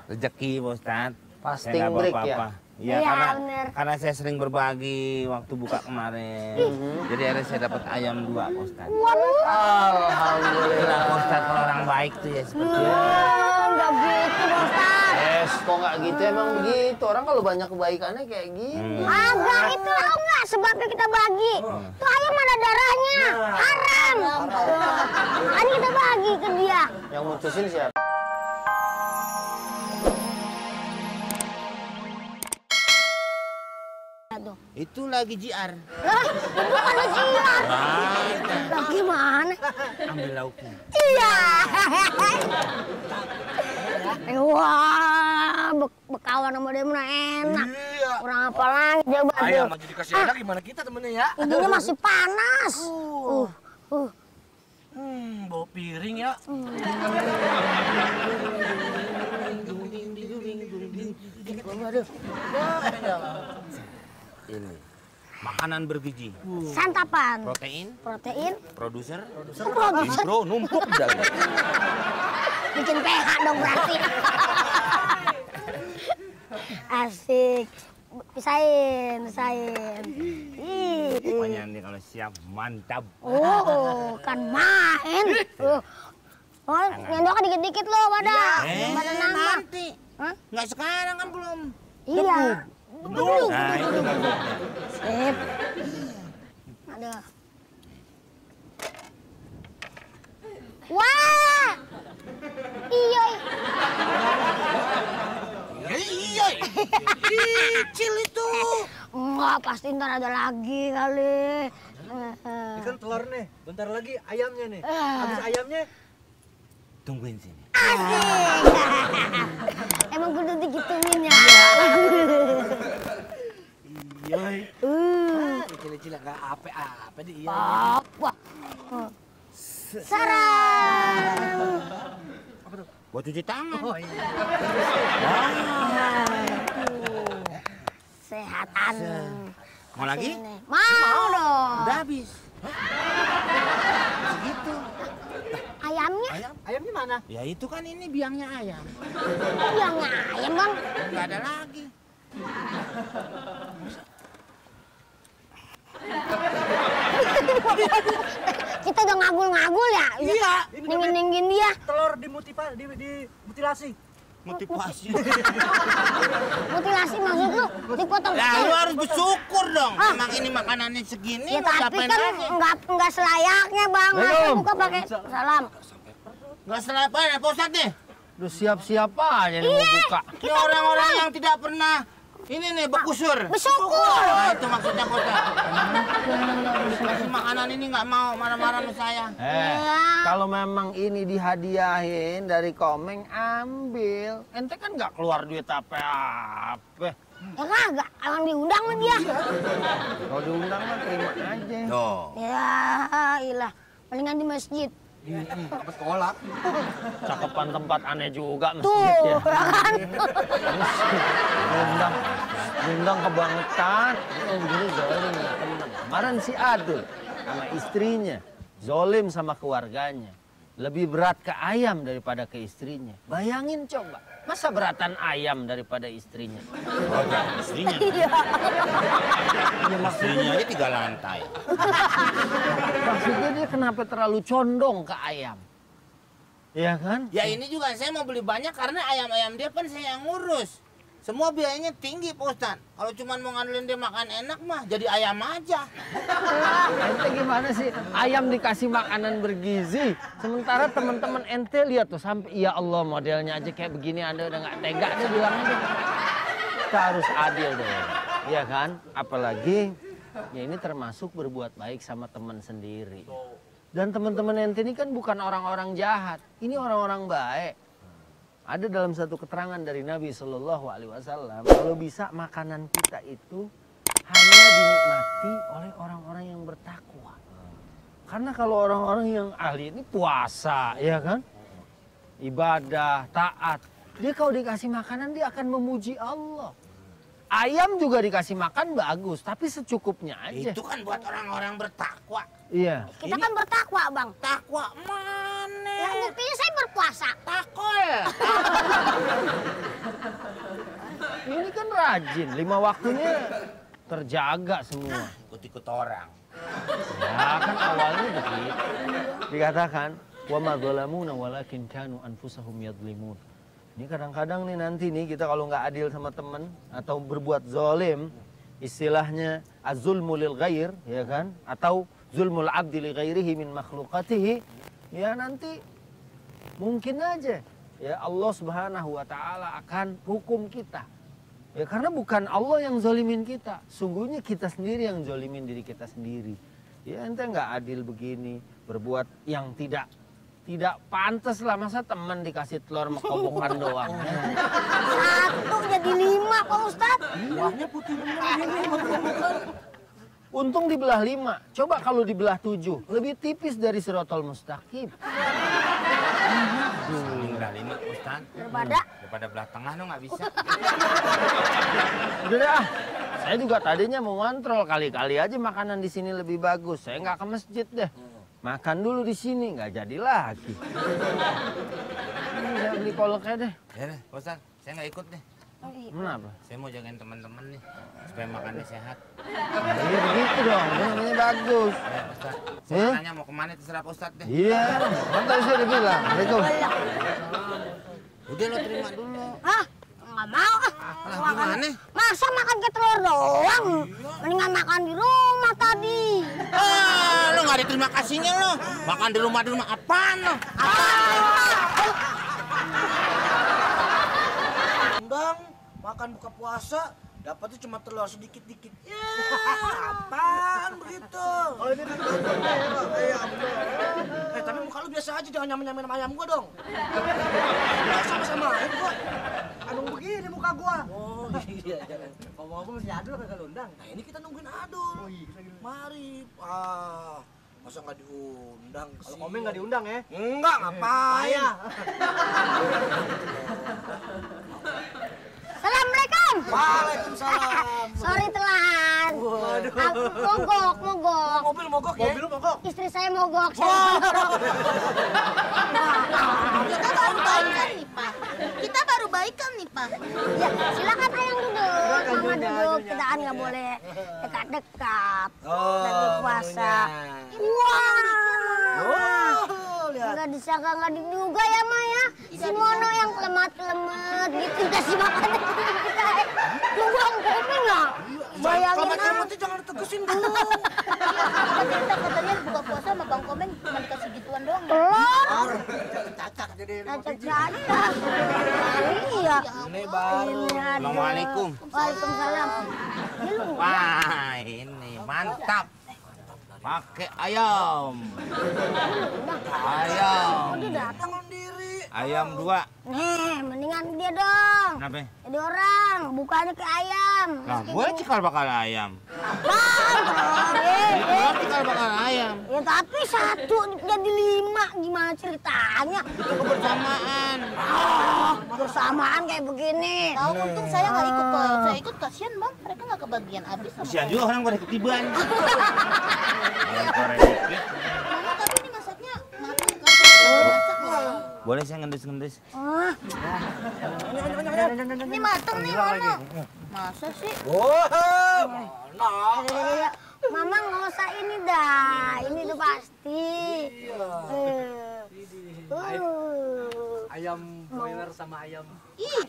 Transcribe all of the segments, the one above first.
rezeki Pak Ustadz. Fasting break ya? Iya, Iya, karena saya sering berbagi waktu buka kemarin. Jadi akhirnya saya dapat ayam 2 Pak Ustadz. Alhamdulillah. Pak Ustadz kalau orang baik tuh ya seperti itu. Enggak gitu, Pak Ustadz. Kok nggak gitu? Emang begitu. Orang kalau banyak kebaikannya kayak gini. Agak itu tahu nggak sebabnya kita bagi. Tuh ayam ada darahnya, haram. Ini kita bagi ke dia. Yang mutusin siapa? Tuh. Itu lagi JR. Lah, bukan ujian. Lah gimana? Ambil lauknya. Iya. Wah, bekawan sama dia mana enak. Iya. Kurang apa lagi coba tuh. Ayam aja dikasih enak gimana kita temennya ya? Ininya masih panas. Bawa piring ya. Ini makanan bergizi, Santapan. protein, Protein. produser, Produser. intro numpuk di dalam. Bikin PH dong berarti. Asik. Pisahin. Ih. Pokoknya nih kalau siap mantap. Oh, kan main. Oh, nyendoknya dikit-dikit loh, pada. Pada nambah. nanti. Hah? Nggak sekarang kan belum. Iya. Belum. Nah itu bagusnya. Sip. Aduh. Wah. Iya. Iya. Kecil itu. Enggak, pasti ntar ada lagi kali. Ini kan telur nih, bentar lagi ayamnya nih. Ah. Habis ayamnya, Tungguin sini. Asik. Emang kudu digituin ya. Iya. Kecil-kecil nggak apa-apa deh. Iya. Apa? Sarang. Buat cuci tangan. oh iya. Sehatan. Mau lagi? Sini. Mau dong. Udah habis. Segitu. Ayamnya? Ayamnya mana? Ya itu kan ini biangnya ayam. Bilangnya ayam bang. Nggak ada lagi. Kita udah ngagul-ngagul ya? Iya. Ninggin-ninggin dia. Telur dimutilasi. Motivasi. Mutilasi maksud lu? Dipotong. Lah lu harus bersyukur dong. Emang ini makanannya segini. Ya mau tapi diapain kan lagi? nggak selayaknya bang. Masa buka pakai salam. Nggak salah apa ya Pak Ustadz nih? Udah siap-siap aja nih mau buka. Ini orang-orang yang tidak pernah ini nih berkusur. Bersyukur. Nah itu maksudnya Pak Ustadz. Kasih makanan ini nggak mau marah-marah sama saya. Kalau memang ini dihadiahin dari Komeng, ambil. Ente kan nggak keluar duit apa-apa. Ya kagak, emang diundang sama dia. Kalau diundang mah terima aja. Tuh. Ya ilah, palingan di masjid. Dapat kolak. Cakepan tempat aneh juga Tuh, masjidnya. ya kan? Diundang kebangetan. Oh begini zolim ya temen. Kemarin si Adul sama istrinya. Zolim sama keluarganya. Lebih berat ke ayam daripada ke istrinya. Bayangin coba. Masa beratan ayam daripada istrinya? Oh, jangan istrinya. Iya. Istrinya aja 3 lantai. Maksudnya dia kenapa terlalu condong ke ayam? Iya kan? Ya ini juga saya mau beli banyak karena ayam-ayam dia kan saya yang ngurus. Semua biayanya tinggi Pak Ustadz. Kalau cuma mau ngandelin dia makan enak mah jadi ayam aja. Ente gimana sih? Ayam dikasih makanan bergizi. Sementara teman-teman ente lihat tuh sampai ya Allah modelnya aja kayak begini Anda udah nggak tega dia bilangnya deh. Kita harus adil dong. Iya kan? Apalagi ya ini termasuk berbuat baik sama teman sendiri. Dan teman-teman ente ini kan bukan orang-orang jahat. Ini orang-orang baik. Ada dalam satu keterangan dari Nabi Shallallahu Alaihi Wasallam, kalau bisa makanan kita itu hanya dinikmati oleh orang-orang yang bertakwa. Karena kalau orang-orang yang ahli ini puasa, ya kan, ibadah, taat, dia kalau dikasih makanan dia akan memuji Allah. Ayam juga dikasih makan bagus, tapi secukupnya aja. Itu kan buat orang-orang bertakwa. Iya. Kita kan bertakwa bang. Takwa mana? Ya buktinya saya berpuasa. Takol. Ini kan rajin, 5 waktunya terjaga semua. Ikut-ikut orang. Ya kan awalnya begitu. Dikatakan, wa ma zalamuna walakin kanu anfusahum yadlimun. Ini kadang-kadang nih nanti nih kita kalau nggak adil sama teman atau berbuat zalim, istilahnya az-zulmu lil ghair, ya kan? Atau zulmul abdi li ghairihi min makhluqatihi, ya nanti mungkin aja ya Allah Subhanahu wa taala akan hukum kita. Ya karena bukan Allah yang zalimin kita, sungguhnya kita sendiri yang zalimin diri kita sendiri. Ya ente nggak adil begini, berbuat yang tidak pantas lah, masa teman dikasih telur sama kobokan doang. 1 jadi 5 Pak Ustadz. Buahnya putih bener. Untung dibelah 5, coba kalau dibelah 7, lebih tipis dari Siratal Mustaqim. Mending belah 5 Ustaz. Daripada belah tengah lo nggak bisa. Udah deh ah, saya juga tadinya mau ngontrol kali-kali aja makanan di sini lebih bagus. Saya nggak ke masjid deh. Makan dulu di sini, nggak jadi lagi. Saya beli kolaknya deh. Ya deh, Ustaz, saya nggak ikut deh. Kenapa? Saya mau jagain teman-teman nih supaya makannya sehat. Iya begitu dong, itu namanya bagus. Ya Ustaz, saya nanya mau kemana terserah Pak Ustaz deh. Iya, kan tadi saya udah bilang. Assalamualaikum. Udah lo terima dulu. Hah? Nggak mau ah. Lah gimana? Masa makan ke telur doang? Mendingan makan di rumah tadi. Lo nggak ada terima kasihnya lo. Makan di rumah apaan lo? Undang, makan buka puasa, dapatnya cuma telur sedikit-dikit. Ya, apaan begitu? Oh ini nontonnya ya Pak? Ya ampun. Tapi muka lu biasa aja, jangan nyamain ayam gua dong. Sama-sama ayam gua. Anung begini muka gua. Oh iya. Ngomong-ngomong masih adul kagak undang. Nah ini kita nungguin Adul. Oh iya. Mari. Masa nggak diundang Kalau sih? Komeng nggak diundang ya? Enggak, ngapain? Saya. Assalamualaikum. Waalaikumsalam. Sorry telat. Waduh. Aku mogok. Mobil mogok ya? Mobil lu mogok. Istri saya mogok. Kita baru baikan nih, Pak. Ya, silakan ayang duduk. Mama duduk. Kita kan nggak boleh dekat-dekat. Lagi puasa. Wah. Lihat. Nggak disangka nggak diduga ya Maya. Si Mono yang kelemat-kelemat gitu kasih makan kita. Lu Bang Komeng nggak? Bayangin ah. Kelamat-kelamatnya jangan ditegesin dulu. Katanya buka puasa sama Bang Komeng cuma dikasih gituan doang. Telur. Cacak jadi. Cacak-cacak. Iya. Ini baru. Assalamualaikum. Waalaikumsalam. Ini lu Wah ini mantap. Pakai ayam. Ayam. udah datang. Tangan diri. Ayam 2. Nih, mendingan dia dong. Kenapa? Jadi orang, bukannya ke ayam. Lah gue cikal bakal ayam. Apaan? Gue cikal bakal ayam. Ya tapi 1 jadi 5, gimana ceritanya? Itu kebersamaan. Bersamaan kayak begini. Tahu untung saya nggak ikut kalau saya ikut kasihan Bang, mereka nggak kebagian habis. Kasihan juga orang pada ketiban. Mama tapi ini masaknya matang kan? Masak loh. Boleh saya ngendus-ngendus? Ah, Ini matang nih Mama. Masa sih? ya. Mama nggak usah ini dah, ini tuh pasti. Ayam boiler sama ayam. Ih,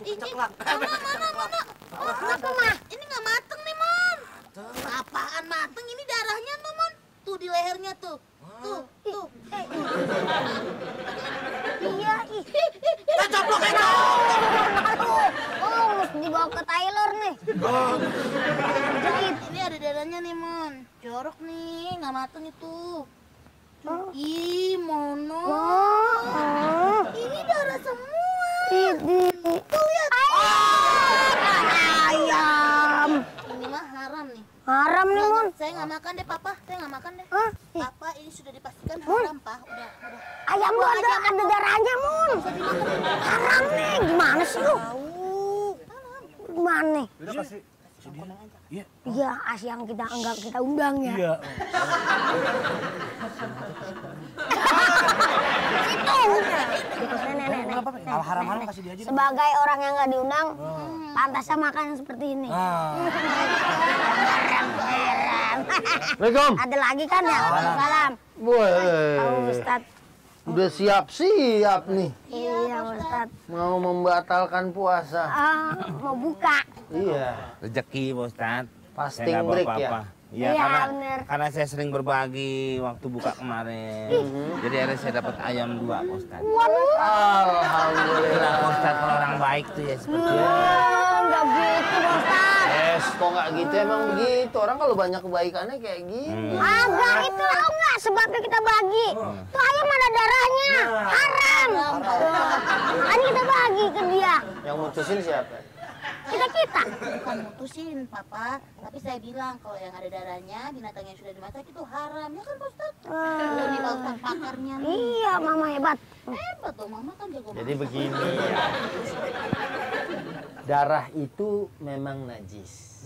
ini ceklak. mana? Apa mah? Ini nggak mateng nih Mon. Apaan mateng? Ini darahnya tuh Mon. Tuh di lehernya tuh. Tuh. Iya, ih. Kecoplok itu. Oh, mesti dibawa ke Taylor nih. Ini ada darahnya nih Mon. Jorok nih, nggak mateng itu. Ih, Mono. Oh, Ini darah semua. ini. Tuh lihat. Ayam. Ini mah haram nih. Haram nih, Mon. Saya nggak makan deh, Papa. Saya nggak makan deh. Hah? Papa, ini sudah dipastikan haram, Pak. Udah. Ayam lu ada darahnya, Mon. Haram nih, gimana sih lu? Gimana nih? Udah kasih. Iya, yang kita enggak kita undang ya. Iya. Situ Nenek. Kalau haram-haram kasih dia aja. Sebagai orang yang nggak diundang, pantasnya makan seperti ini. Assalamualaikum. Ada lagi kan ya? Salam. Pak Boleh. Ustadz. Udah siap-siap nih. Iya Ustadz. Mau membatalkan puasa. Mau buka. Iya. Rezeki Pak Ustad. Fasting Saya nggak bawa break apa-apa. Iya, Iya, karena bener. karena saya sering berbagi waktu buka kemarin. Jadi akhirnya saya dapat ayam 2 Pak Ustad. Alhamdulillah. Pak Ustad kalau orang baik tuh ya seperti itu. Enggak gitu Pak Ustadz. Kok nggak gitu, emang begitu. Orang kalau banyak kebaikannya kayak gini. Agak itu tahu nggak sebabnya kita bagi. Tuh ayam ada darahnya. Haram. Kan kita bagi ke dia. Yang mutusin siapa? Kita. Bukan mutusin papa, tapi saya bilang kalau yang ada darahnya binatang yang sudah dimasak itu haram ya kan Pak Ustad? Ini Pak Ustad pakarnya nih. Iya, mama hebat. Hebat tuh mama kan jago Jadi masak. begini ya. Darah itu memang najis.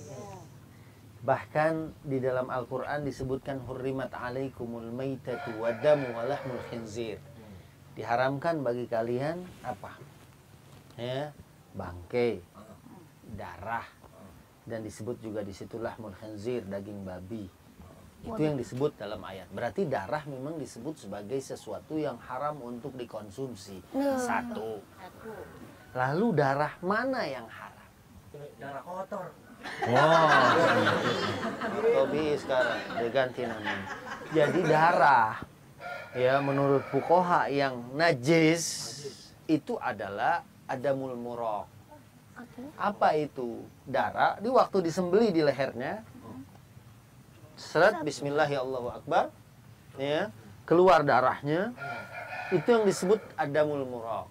Bahkan di dalam Al-Quran disebutkan hurrimat alaikumul maitatu wadamu walahmul khinzir. Diharamkan bagi kalian apa? Ya, bangkai, darah, dan disebut juga disitulah lahmul khinzir, daging babi. Itu yang disebut dalam ayat. Berarti darah memang disebut sebagai sesuatu yang haram untuk dikonsumsi. Satu. Lalu darah mana yang haram? Darah kotor. Tobi sekarang diganti namanya. Jadi darah ya menurut fuqaha yang najis itu adalah adamul muraq. Apa itu? Darah di waktu disembelih di lehernya. Seret bismillah ya Allahu akbar. Ya, keluar darahnya. Itu yang disebut adamul muraq.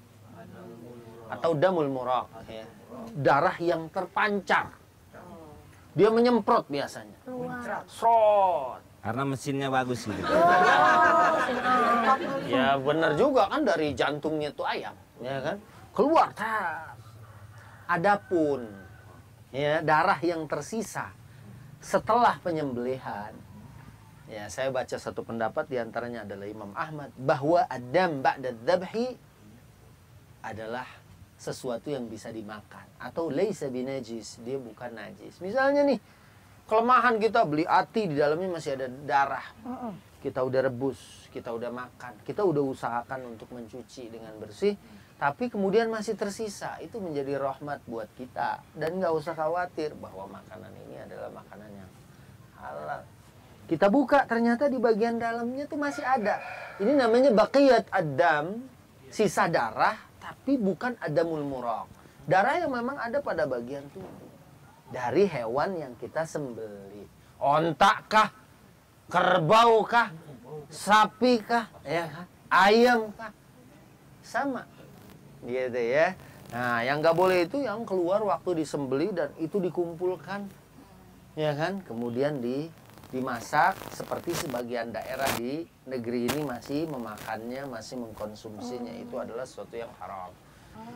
Atau damul muraq ya. Darah yang terpancar. Dia menyemprot biasanya. Srot. Karena mesinnya bagus gitu. Ya benar juga kan dari jantungnya tuh ayam, ya kan? Keluar. Adapun ya darah yang tersisa setelah penyembelihan. Ya, saya baca satu pendapat diantaranya adalah Imam Ahmad bahwa adam ba'da dzabhi adalah sesuatu yang bisa dimakan atau laisa binajis, dia bukan najis. Misalnya nih, kelemahan kita beli ati di dalamnya masih ada darah. Kita udah rebus, kita udah makan, kita udah usahakan untuk mencuci dengan bersih, tapi kemudian masih tersisa, itu menjadi rahmat buat kita dan nggak usah khawatir bahwa makanan ini adalah makanan yang halal. Kita buka ternyata di bagian dalamnya tuh masih ada. Ini namanya baqiyat adam, sisa darah, tapi bukan adamul muraq. Darah yang memang ada pada bagian tubuh dari hewan yang kita sembelih. Ontak kah? Kerbau kah? Sapi kah? Ya kan? Ayam kah? Sama. Gitu ya. Nah, yang nggak boleh itu yang keluar waktu disembelih dan itu dikumpulkan. Ya kan? Kemudian dimasak seperti sebagian daerah di negeri ini masih memakannya, masih mengkonsumsinya, itu adalah sesuatu yang haram.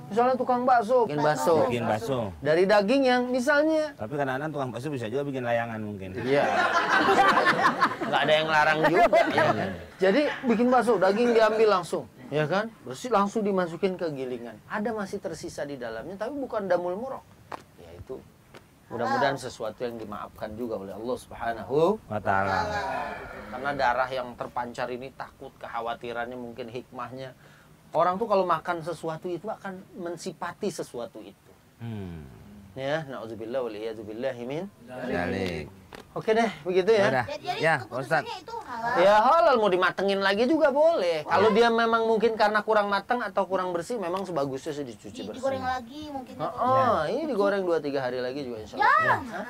Misalnya tukang bakso, bikin bakso. Bikin bakso. Dari daging yang misalnya. Tapi kadang-kadang tukang bakso bisa juga bikin layangan mungkin. Iya. Nggak ada yang larang juga. Ya kan? Jadi bikin bakso, daging diambil langsung. Ya kan? Bersih langsung dimasukin ke gilingan. Ada masih tersisa di dalamnya, tapi bukan damul muraq. Ya itu. Mudah-mudahan sesuatu yang dimaafkan juga oleh Allah Subhanahu wa ta'ala. Karena darah yang terpancar ini takut, kekhawatirannya mungkin hikmahnya. Orang tuh kalau makan sesuatu itu akan mensifati sesuatu itu. Ya, na'udzubillah waliyadzubillahi min Dalik. Oke deh, begitu ya. Udah. Jadi Ya, Pak Ustadz. keputusannya itu halal. Ya halal, mau dimatengin lagi juga boleh. Kalau dia memang mungkin karena kurang matang atau kurang bersih, memang sebagusnya sih dicuci bersih. Digoreng lagi mungkin. Oh, ini digoreng 2-3 hari lagi juga insya Allah. Ya.